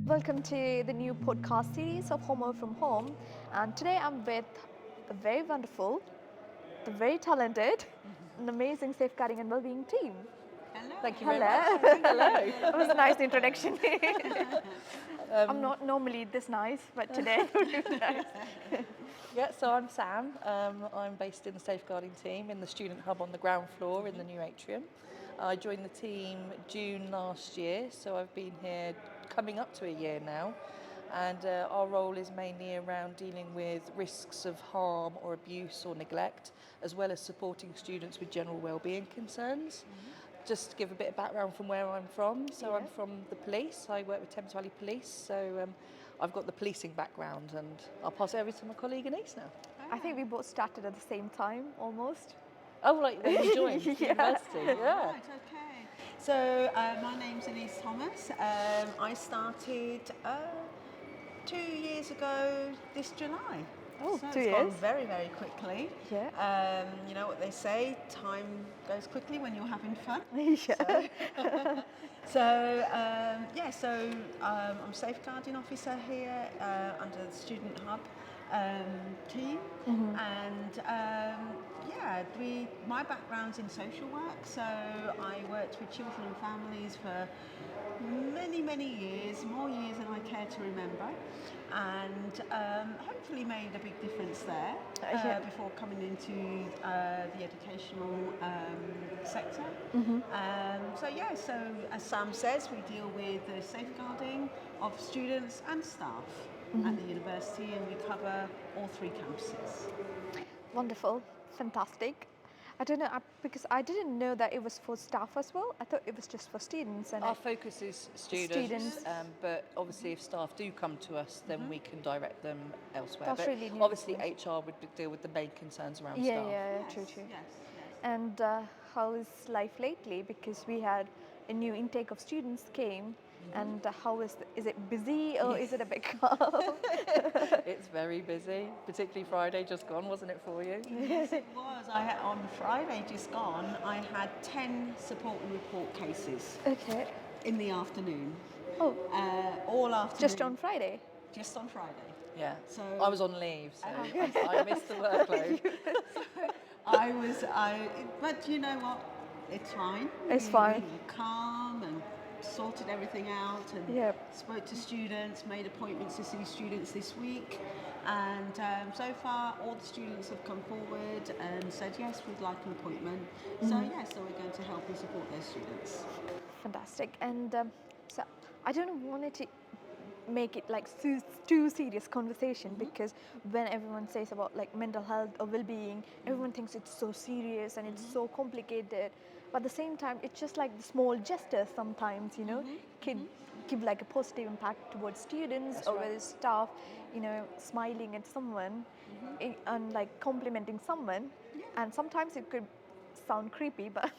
Welcome to the new podcast series of Homework from Home. And today I'm with a very wonderful, the very talented, and amazing safeguarding and well-being team. Hello. Like, Hello. hello. That was a nice introduction. I'm not normally this nice, but today it was nice. Yeah, so I'm Sam. I'm based in the safeguarding team in the student hub on the ground floor in the new atrium. I joined the team June last year, so I've been here coming up to a year now. And our role is mainly around dealing with risks of harm or abuse or neglect, as well as supporting students with general wellbeing concerns. Just to give a bit of background from where I'm from. So I'm from the police. I work with Thames Valley Police. So I've got the policing background, and I'll pass it over to my colleague Annice now. I think we both started at the same time, almost. Oh, like when you joined university? Yeah. Right, okay. So my name's Annice Thomas. I started 2 years ago this July. Oh, so 2 it's gone years. very, very quickly. Yeah. You know what they say, time goes quickly when you're having fun. Yeah. So I'm safeguarding officer here under the student hub team, and my background's in social work. So I worked with children and families for many years, more years than I care to remember, and hopefully made a big difference there before coming into the educational sector. So as Sam says, we deal with the safeguarding of students and staff at the university, and we cover all 3 campuses. Wonderful, fantastic. I don't know, because I didn't know that it was for staff as well. I thought it was just for students. And Our focus is students. But obviously if staff do come to us, then we can direct them elsewhere. That's but really new obviously information. HR would deal with the main concerns around Yeah, staff. yeah, true. Yes. And how is life lately? Because we had a new intake of students came, and how is it busy or is it a bit calm? It's very busy, particularly Friday just gone, wasn't it for you? Yes, it was. On Friday just gone, I had 10 support and report cases Okay. in the afternoon. Oh, All afternoon. just on Friday? Just on Friday. Yeah. So I was on leave, so I missed the workload. But you know what? It's fine. It's We fine. were calm and sorted everything out, and Yep. spoke to students, made appointments to see students this week, and so far all the students have come forward and said yes, we'd like an appointment. So we're going to help and support those students. Fantastic. And so I don't want to make it like too serious conversation, because when everyone says about like mental health or well-being, everyone thinks it's so serious and it's so complicated. But at the same time, it's just like the small gestures sometimes, can give like a positive impact towards students. That's or right. with staff, smiling at someone and like complimenting someone. And sometimes it could sound creepy, but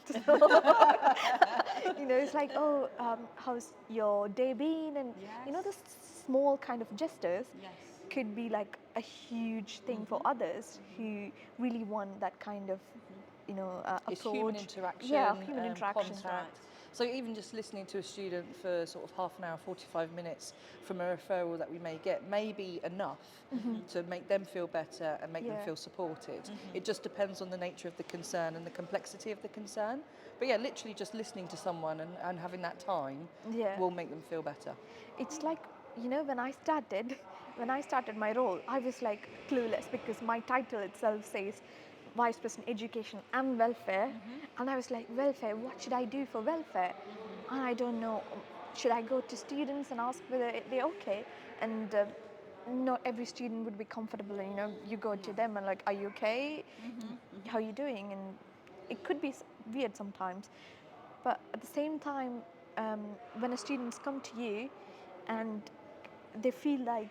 it's like, oh, how's your day been? And Yes. the small kind of gestures Yes. could be like a huge thing for others who really want that kind of It's approach. human interaction, Yeah, human interaction. contact. So even just listening to a student for sort of half an hour, 45 minutes from a referral that we may get may be enough to make them feel better and make them Yeah. feel supported. It just depends on the nature of the concern and the complexity of the concern. But yeah, literally just listening to someone and having that time Yeah. will make them feel better. It's like, when I started my role, I was like clueless, because my title itself says Vice President Education and Welfare. And I was like, welfare, what should I do for welfare? And I don't know, should I go to students and ask whether they're okay? And not every student would be comfortable, and you go to them and like, are you okay? How are you doing? And it could be weird sometimes. But at the same time, when a students come to you and they feel like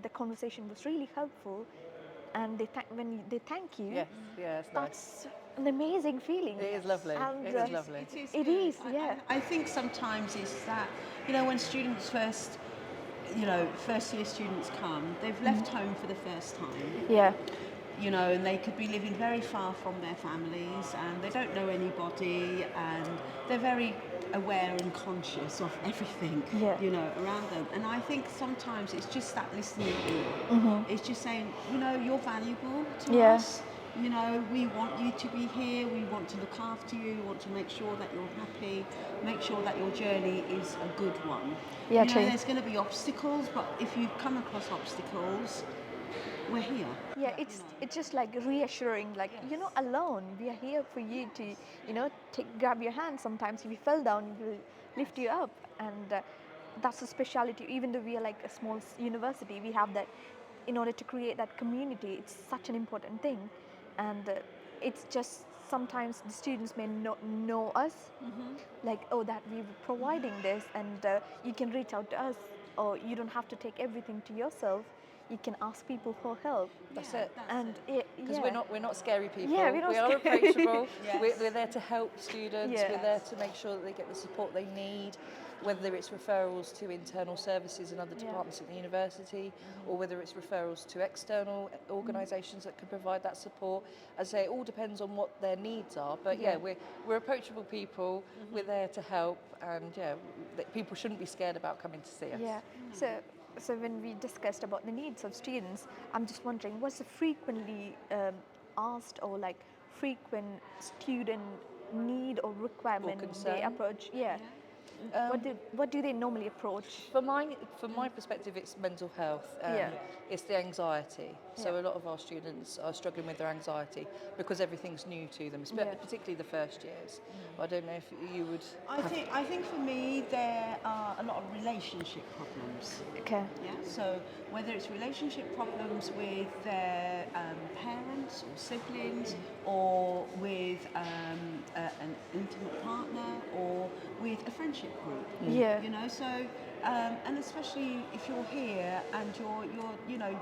the conversation was really helpful, and when they thank you, Yes, yeah, it's nice. that's an amazing feeling. It is lovely. And, It is lovely. It It good. is, yeah. I think sometimes it's that, when students first year students come, they've left home for the first time. Yeah. And they could be living very far from their families, and they don't know anybody, and they're very aware and conscious of everything, Yeah. you know, around them. And I think sometimes it's just that listening ear. It's just saying, you know, you're valuable to Yeah. us. You know, we want you to be here. We want to look after you. We want to make sure that you're happy. Make sure that your journey is a good one. Yeah, you know, true. there's going to be obstacles, but if you come across obstacles, we're here. Yeah, it's just like reassuring, like you're not alone. We are here for you to, grab your hand. Sometimes if you fell down, we'll lift you up, and that's a speciality. Even though we are like a small university, we have that. In order to create that community, it's such an important thing, and it's just sometimes the students may not know us, like, oh, that we were providing this, and you can reach out to us, or you don't have to take everything to yourself. You can ask people for help. That's Yeah, it. And Because yeah. we're not scary people. Yeah, we're not we are scary. approachable. Yes. We're there to help students. Yeah. We're there to make sure that they get the support they need, whether it's referrals to internal services and other departments at the university, or whether it's referrals to external organisations that can provide that support. As I say, it all depends on what their needs are. But yeah, we're approachable people. We're there to help, and people shouldn't be scared about coming to see us. Yeah. So when we discussed about the needs of students, I'm just wondering, what's the frequently asked or like frequent student need or requirement they concern? approach? Yeah. What do they normally approach? From my perspective, it's mental health. Yeah. It's the anxiety. So Yeah. a lot of our students are struggling with their anxiety because everything's new to them, particularly the first years. I don't know if you would. I think for me there are a lot of relationship problems. Okay. Yeah. So whether it's relationship problems with their parents or siblings, or with an intimate partner, or with a friendship group. Yeah. You know. So and especially if you're here and you're you know.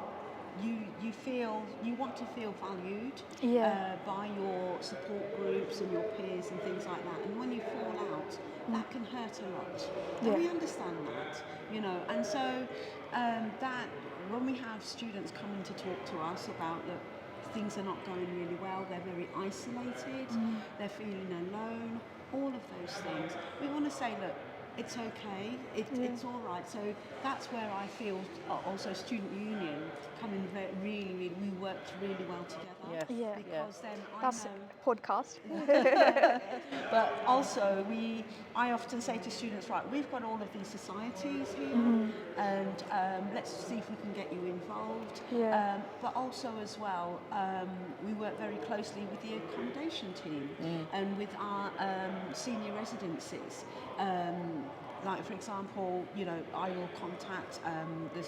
You want to feel valued Yeah. by your support groups and your peers and things like that. And when you fall out, that can hurt a lot. And Yeah. we understand that, you know. And so that when we have students coming to talk to us about that things are not going really well, they're very isolated, they're feeling alone, all of those things, we want to say, look, it's okay, it's all right. So that's where I feel also student union coming we worked really well together. Yes. Yeah. Because then That's I a know. podcast. But also I often say to students, right, we've got all of these societies here, and let's see if we can get you involved. Yeah. But also as well, we work very closely with the accommodation team and with our senior residencies. Like, for example, you know, I will contact the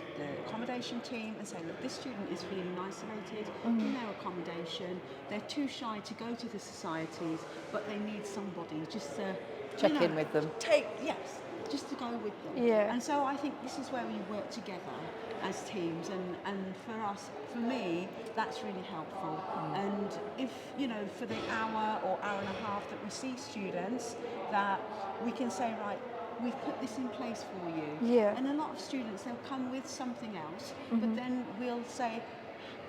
accommodation team and say, look, this student is feeling isolated in their accommodation. They're too shy to go to the societies, but they need somebody just to Check in with them. Just to go with them. Yeah. And so I think this is where we work together as teams, and for me, that's really helpful. And if, you know, for the hour or hour and a half that we see students, that we can say, right, we've put this in place for you. Yeah. And a lot of students, they'll come with something else, but then we'll say,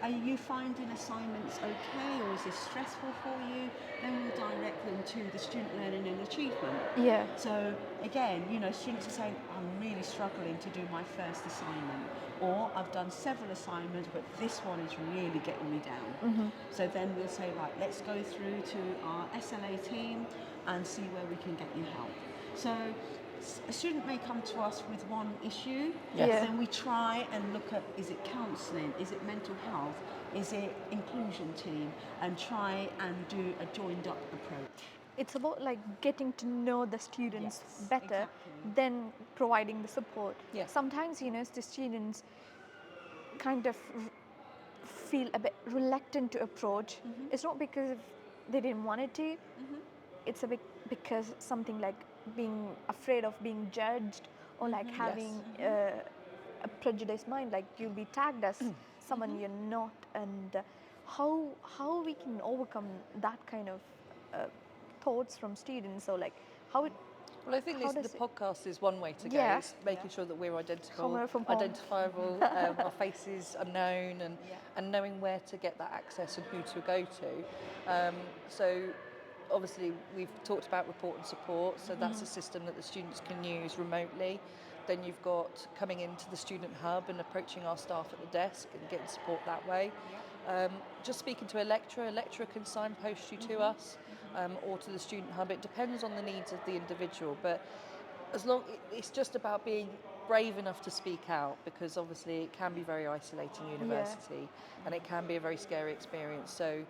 are you finding assignments okay, or is this stressful for you? Then we'll direct them to the student learning and achievement. Yeah. So again, you know, students are saying, I'm really struggling to do my first assignment, or I've done several assignments, but this one is really getting me down. So then we'll say, right, let's go through to our SLA team and see where we can get you help. So a student may come to us with one issue, Yes. Yeah. then we try and look at, is it counselling, is it mental health, is it inclusion team, and try and do a joined up approach. It's about like getting to know the students Yes, better exactly. than providing the support. Yeah. Sometimes, you know, the students kind of feel a bit reluctant to approach. It's not because they didn't want it to. It's a bit because something like being afraid of being judged, or like having a prejudiced mind, like you'll be tagged as someone you're not, and how we can overcome that kind of thoughts from students, or like how it. Well, I think How the does it- podcast is one way to go. Yeah. It's making sure that we're Somewhere from home. identifiable, our faces are known, and knowing where to get that access and who to go to. So obviously we've talked about report and support, so that's a system that the students can use remotely. Then you've got coming into the student hub and approaching our staff at the desk and getting support that way. Just speaking to a lecturer can signpost you to us or to the student hub. It depends on the needs of the individual, but it's just about being brave enough to speak out, because obviously it can be very isolating university and it can be a very scary experience. So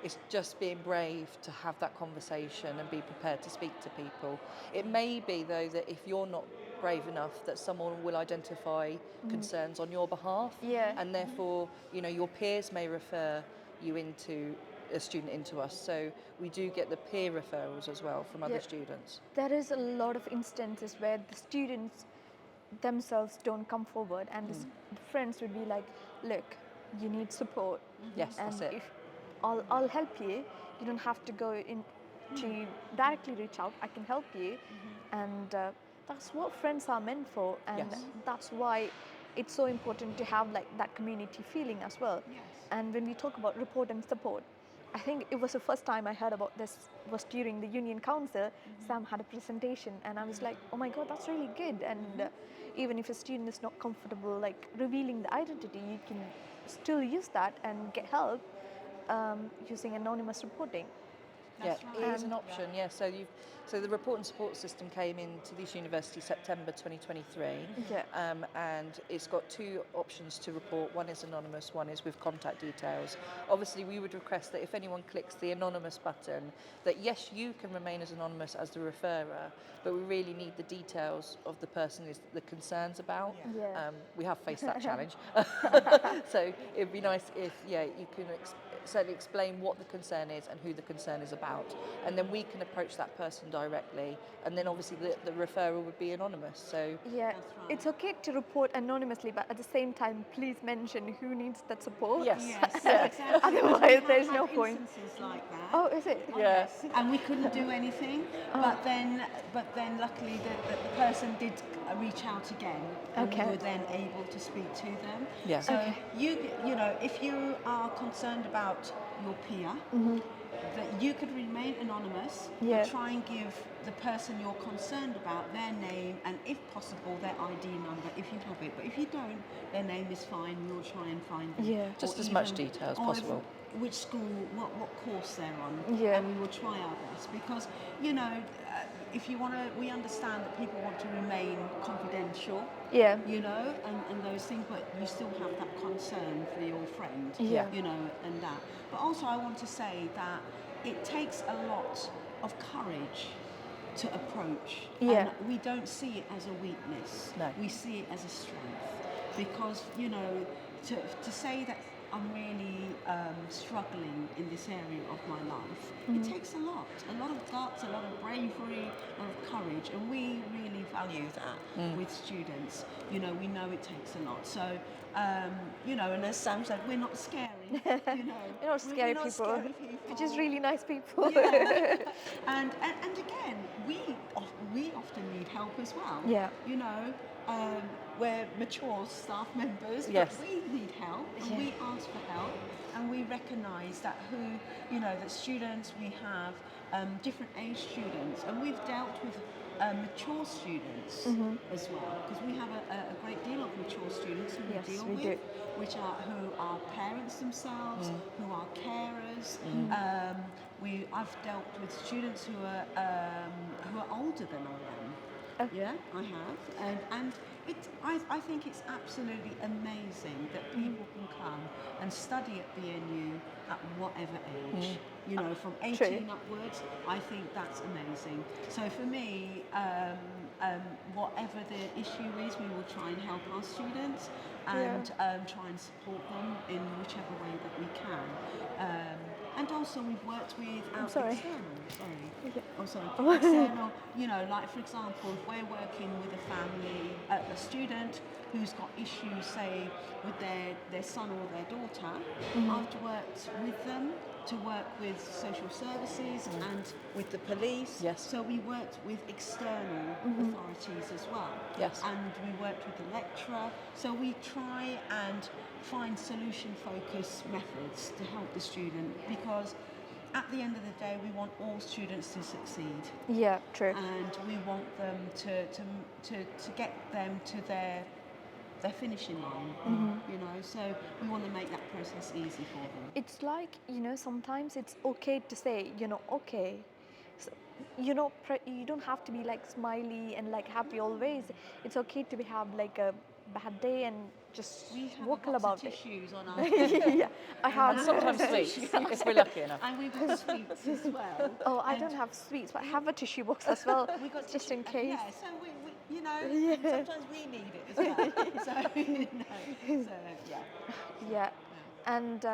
it's just being brave to have that conversation and be prepared to speak to people. It may be though that if you're not brave enough, that someone will identify concerns on your behalf, and therefore your peers may refer you into a student into us. So we do get the peer referrals as well from other students. There is a lot of instances where the students themselves don't come forward, and the friends would be like, look, you need support. Yes, and that's it. if I'll help you. You don't have to go in to directly reach out. I can help you. And that's what friends are meant for, and that's why it's so important to have like that community feeling as well. And when we talk about report and support, I think it was the first time I heard about this was during the Union Council. Sam had a presentation, and I was like, oh my God, that's really good. And even if a student is not comfortable like revealing the identity, you can still use that and get help using anonymous reporting. Yeah, it is an option. Yeah, so the report and support system came into this university September 2023, and it's got two options to report. One is anonymous, one is with contact details. Obviously, we would request that if anyone clicks the anonymous button, that yes, you can remain as anonymous as the referrer, but we really need the details of the person is the concerns about. We have faced that challenge, so it'd be nice if you can certainly explain what the concern is and who the concern is about, and then we can approach that person directly, and then obviously the referral would be anonymous. So it's okay to report anonymously, but at the same time please mention who needs that support. Yes, exactly. Otherwise there's no point. Instances like that. Oh, is it? Yes. And we couldn't do anything, but then luckily the person did reach out again, and we were then able to speak to them. Yeah. So you know, if you are concerned about your peer, that you could remain anonymous, but try and give the person you're concerned about their name and, if possible, their ID number if you have it. But if you don't, their name is fine. We'll try and find them. Just as much detail as possible. Which school, what course they're on, Yeah. and we will try our best, because if you want to, we understand that people want to remain confidential, Yeah. and those things, but you still have that concern for your friend, Yeah. and that. But also I want to say that it takes a lot of courage to approach, Yeah. and we don't see it as a weakness. No. We see it as a strength, because to say that I'm really struggling in this area of my life, it takes a lot of guts, a lot of bravery, a lot of courage, and we really value that with students. We know it takes a lot. So, and as Sam said, we're not scary. We're not scary not people. scary We're just really nice people. Yeah. and again, we often need help as well. Yeah. We're mature staff members, Yes. but we need help, and we ask for help, and we recognise that that students, we have different age students, and we've dealt with mature students as well, because we have a great deal of mature students who Yes, we deal we with, who are parents themselves, who are carers. I've dealt with students who are older than I am. Yeah, I have, and I think it's absolutely amazing that people can come and study at BNU at whatever age. From 18 upwards. I think that's amazing. So for me, whatever the issue is, we will try and help our students and try and support them in whichever way that we can. And also we've worked with external, like for example, if we're working with a family, a student who's got issues, say, with their son or their daughter, I've worked with them to work with social services and with the police. Yes. So we worked with external authorities as well. Yes. And we worked with the lecturer. So we try and find solution-focused methods to help the student, because at the end of the day, we want all students to succeed, Yeah, true. and we want them to get them to their finishing line. You know, so we want to make that process easy for them. It's like, sometimes it's okay to say, okay. So, you don't have to be like smiley and like happy always. It's okay to have like a bad day and just We have vocal a box about of it. tissues on our Yeah, I have. And sometimes sweets, if we're lucky enough. and we've got sweets as well. Oh, I And don't have sweets, but I have a tissue box as well, we got just tissue- in case. Yeah, so we sometimes we need it as well. So yeah. Yeah, and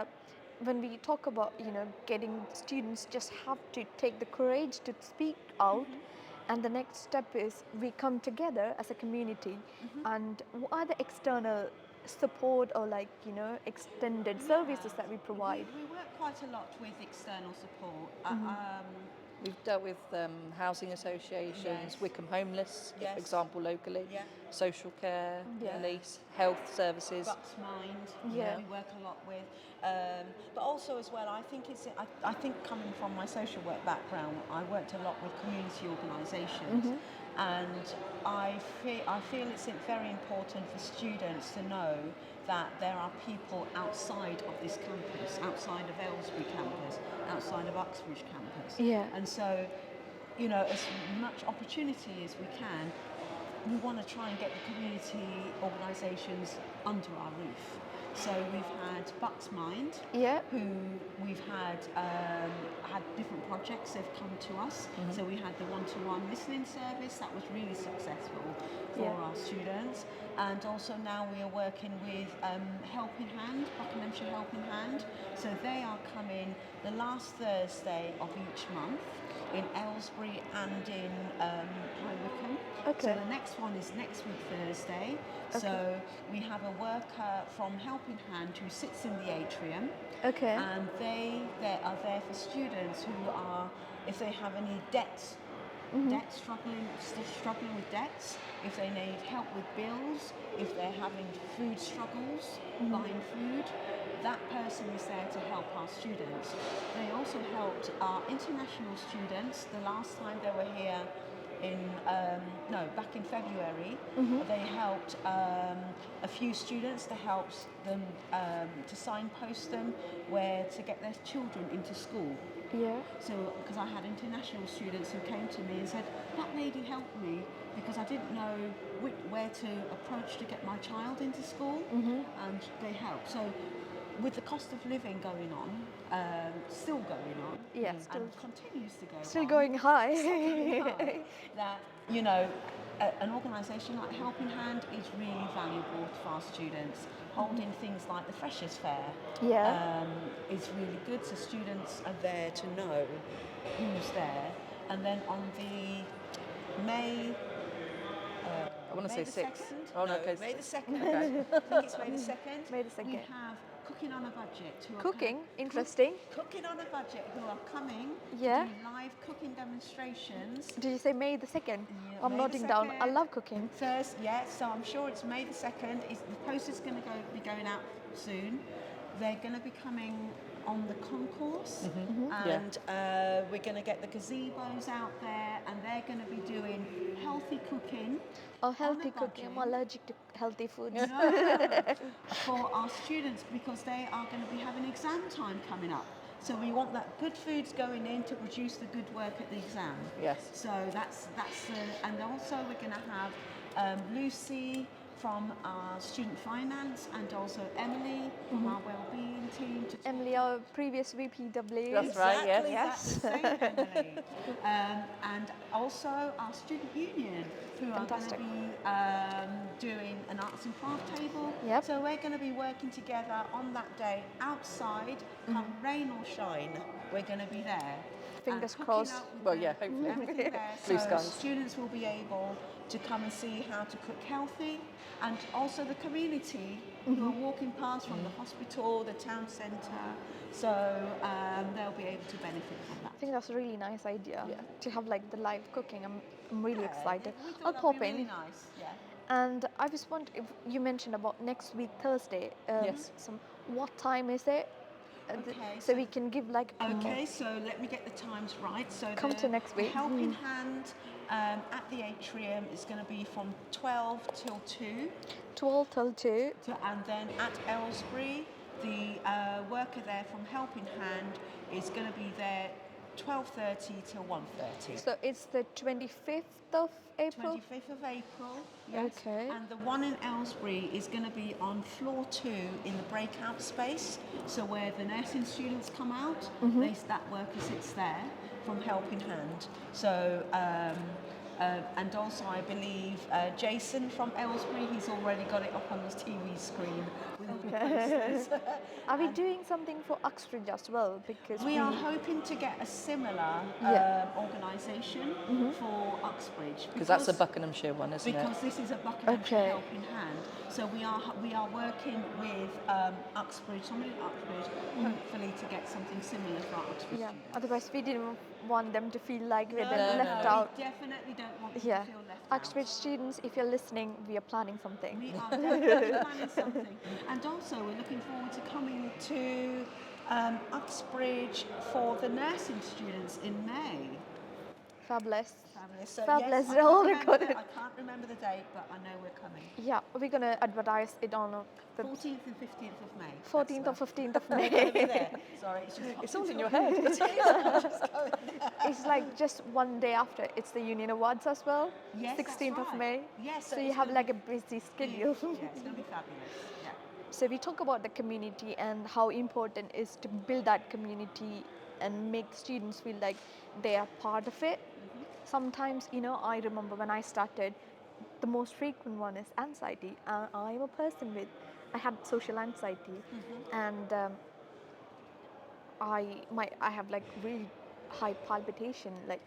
when we talk about getting students, just have to take the courage to speak out, and the next step is we come together as a community. And what are the external support or like extended services that we provide? We work quite a lot with external support. We've dealt with housing associations, Yes. Wickham Homeless, for Yes. example, locally, Yeah. social care, Yeah. police, health services. Bucks Mind, Yeah. we work a lot with, but also as well, I think I think coming from my social work background, I worked a lot with community organisations, and I feel it's very important for students to know that there are people outside of this campus, outside of Aylesbury campus, outside of Uxbridge campus, Yeah. and so, as much opportunity as we can, we want to try and get the community organisations under our roof. So we've had Bucks Mind, Yeah. who we've had different projects. They've come to us. So we had the one-to-one listening service that was really successful for Yeah. our students, and also now we are working with Helping Hand, Buckinghamshire Helping Hand. So they are coming the last Thursday of each month in Aylesbury and in High Wycombe. Okay. So the next one is next week Thursday. Okay. So we have a worker from Helping Hand who sits in the atrium, Okay. and they are there for students who are, if they have any debts, struggling with debts, if they need help with bills, if they're having food struggles, buying food, that person is there to help our students. They also helped our international students. The last time they were here back in February, they helped a few students to help them to signpost them where to get their children into school. Yeah. So, because I had international students who came to me and said, that lady helped me because I didn't know where to approach to get my child into school, and they helped. So, with the cost of living going on, still going on, Yeah, and still- continues to go Still on, going high. that an organisation like Helping Hand is really valuable for our students. Holding things like the Freshers' Fair Yeah. is really good, so students are there to know who's there. And then on the May, I want to say the 6. 2nd? Oh, no, okay. May the 2nd. I think it's May the 2nd. May the 2nd. We have Cooking on a Budget. Who are Cooking, co- interesting. Cooking on a Budget, who are coming Yeah. to do live cooking demonstrations. Did you say May the 2nd? Yeah, I'm May the noting down. I 2nd. love cooking. First, yeah, so I'm sure it's May the 2nd. The poster's going to be going out soon. They're going to be coming on the concourse, and we're going to get the gazebos out there, and they're going to be doing healthy cooking. Oh, healthy a cooking. I'm budget. allergic to healthy foods. For our students, because they are going to be having exam time coming up. So we want that good foods going in to produce the good work at the exam. Yes. So that's and also we're going to have Lucy from our student finance, and also Emily from our wellbeing team. Emily, our previous VPW. That's right, yes. Exactly, that's the same, Emily. And also our student union, who Fantastic. are going to be doing an arts and craft table. Yep. So we're going to be working together on that day outside, come rain or shine. We're going to be there. Fingers And cooking crossed. up Well, yeah, hopefully. everything there. Blue So skies. students will be able to come and see how to cook healthy, and also the community who are walking past from the hospital, the town centre, so they'll be able to benefit from that. I think that's a really nice idea to have like the live cooking. I'm really excited. We thought I'll that'd pop be in. really nice. Yeah. And I was wondering if you mentioned about next week Thursday. Yes. What time is it? Okay, so we can give like Okay, so let me get the times right. So Come to next the week. Helping Hand at the atrium is going to be from 12 till 2. 12 till 2. And then at Aylesbury, the worker there from Helping Hand is going to be there 12:30 till 1:30. So it's the 25th of April. 25th of April, yes. Okay. And the one in Aylesbury is going to be on floor 2 in the breakout space. So where the nursing students come out, that worker sits there from Helping Hand. So, and also I believe Jason from Aylesbury, he's already got it up on his TV screen with all the posters. Are we doing something for Uxbridge as well? Because We are hoping to get a similar organisation for Uxbridge Because that's a Buckinghamshire one, isn't it? because this is a Buckinghamshire Okay. Helping Hand. So we are working with Uxbridge, somebody in Uxbridge, hopefully to get something similar for Uxbridge. yeah. students. Otherwise, we didn't want them to feel like we're No, left no. out. We definitely don't want them Yeah. to feel left Uxbridge out. students, if you're listening, we are planning something. We are definitely planning something. And also we're looking forward to coming to Uxbridge for the nursing students in May. Fabulous. Fabulous. So Fabulous. yes, They're all I recorded. can't remember the date, but I know we're coming. Yeah, we're gonna advertise it on the 14th and 15th of May. 14th or 15th of We're gonna be May. there. Sorry, it's just It's all in your head. It's like just one day after. It's the Union Awards as well. Yes, that's 16th of right. May. Yes, So so you it's have gonna like a busy schedule. Yeah, it's going to be fabulous. Yeah. So we talk about the community and how important it is to build that community and make students feel like they are part of it. Sometimes, I remember when I started, the most frequent one is anxiety. I'm a person I had social anxiety, and I have like really high palpitation, like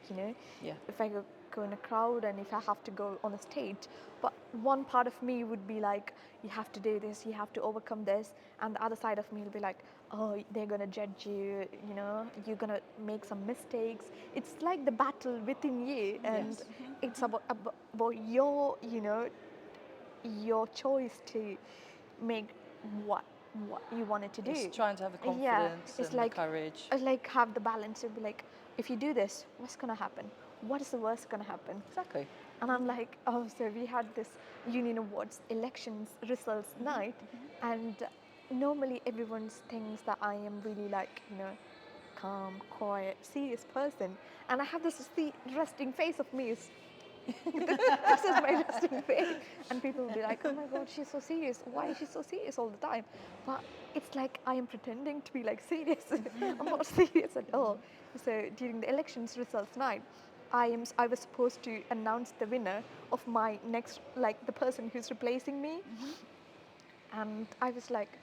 Yeah. if I go in a crowd and if I have to go on a stage. But one part of me would be like, you have to do this, you have to overcome this, and the other side of me will be like, oh, they're gonna judge you, you're gonna make some mistakes. It's like the battle within you, and Yes. it's about your your choice to make what you wanted to do. It's trying to have the Yeah, confidence it's and like the courage. like have the balance to be like, if you do this, what's gonna happen? What is the worst gonna happen? Exactly. And I'm like, oh, so we had this Union Awards elections results night, and normally everyone thinks that I am really like, calm, quiet, serious person, and I have this resting face of me. This is my resting face, and people will be like, oh my god, she's so serious. Why is she so serious all the time? But it's like I am pretending to be like serious. I'm not serious at all. So during the elections results night, I was supposed to announce the winner of my next, like the person who's replacing me, and I was like,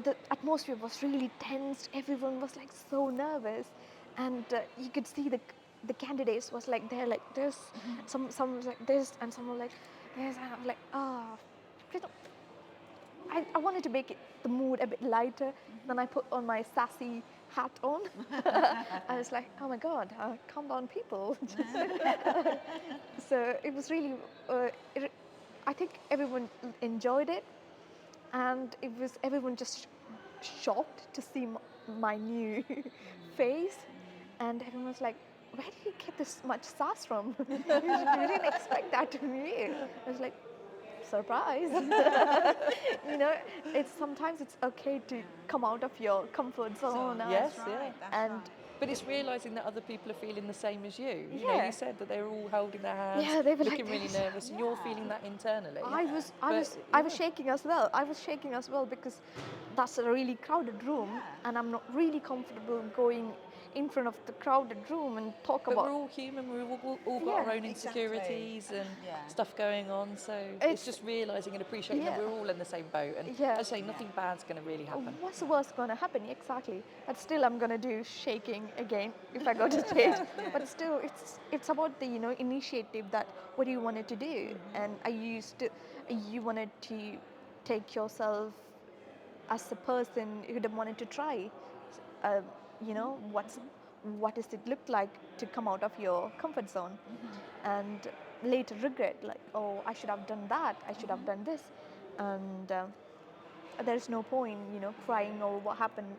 the atmosphere was really tense. Everyone was like so nervous, and you could see the candidates was like they're like this, some was like this, and some were like this, and I'm like, I wanted to make the mood a bit lighter. Then I put on my sassy hat on. I was like, oh my god, calm down, people. So it was really, I think everyone enjoyed it, and it was everyone just shocked to see my new face, and everyone was like, where did you get this much sass from? We didn't expect that from you. I was like, surprise. Sometimes it's okay to come out of your comfort zone. Yes, That's yeah. right, that's And right. But it's realising that other people are feeling the same as you. You know, Yeah. you said that they were all holding their hands, Yeah, they were like looking really this. nervous, and you're feeling that internally. I was But, shaking as well. I was shaking as well because that's a really crowded room, and I'm not really comfortable going in front of the crowded room and talk But about. we're all human, we've all got Yeah, our own exactly. insecurities and Yeah. stuff going on, so It's- it's just realising and appreciating that Yeah. we're all in the same boat, and Yeah. I say nothing bad's going to really happen. What's the worst going to happen? Exactly. But still, I'm going to do shaking again if I go to stage. But still, it's about the initiative that what you wanted to do, and you wanted to take yourself as a person who wanted to try. Uh, what does it look like to come out of your comfort zone, and later regret like, oh, I should have done that. I should have done this, and there's no point crying over what happened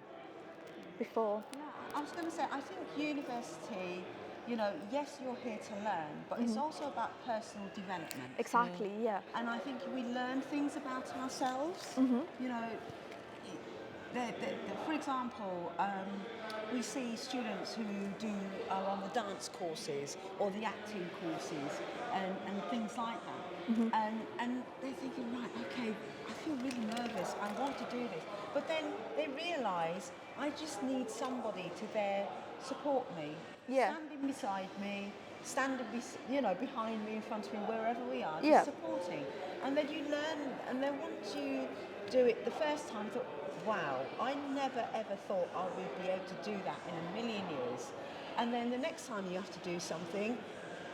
before. Yeah, I was going to say, I think university, you know, yes, you're here to learn, but it's also about personal development. Exactly, yeah. And I think we learn things about ourselves. You know, for example, we see students who are on the dance courses or the acting courses and things like that. And they're thinking, right, okay, I feel really nervous, I want to do this. But then they realise I just need somebody to there support me, Yeah. standing beside me, behind me, in front of me, wherever we are, Yeah. just supporting. And then you learn, and then once you do it the first time, I thought, wow, I never ever thought I would be able to do that in a million years. And then the next time you have to do something,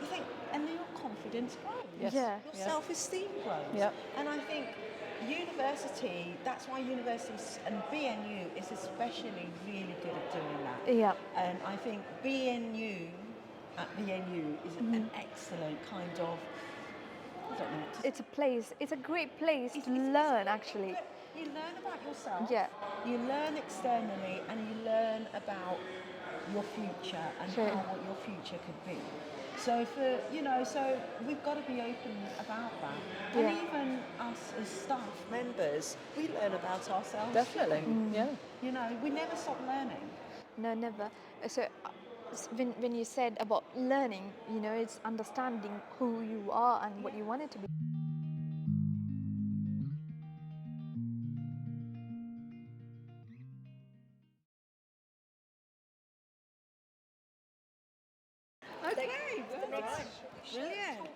you think, and then your confidence grows. Yes. Yeah. Your Yeah. self-esteem grows. Yep. And I think university, that's why universities and BNU is especially really good at doing that. Yeah. And I think BNU is an excellent kind of, I don't know what to say. It's a great place to It's learn, a actually. You learn about yourself. Yeah. You learn externally, and you learn about your future and True. what your future could be. So so we've got to be open about that. Yeah. And even us as staff members, we learn about ourselves. Definitely. Yeah. You know, we never stop learning. No, never. So, when you said about learning, you know, it's understanding who you are and what you want it to be. Okay, well, brilliant.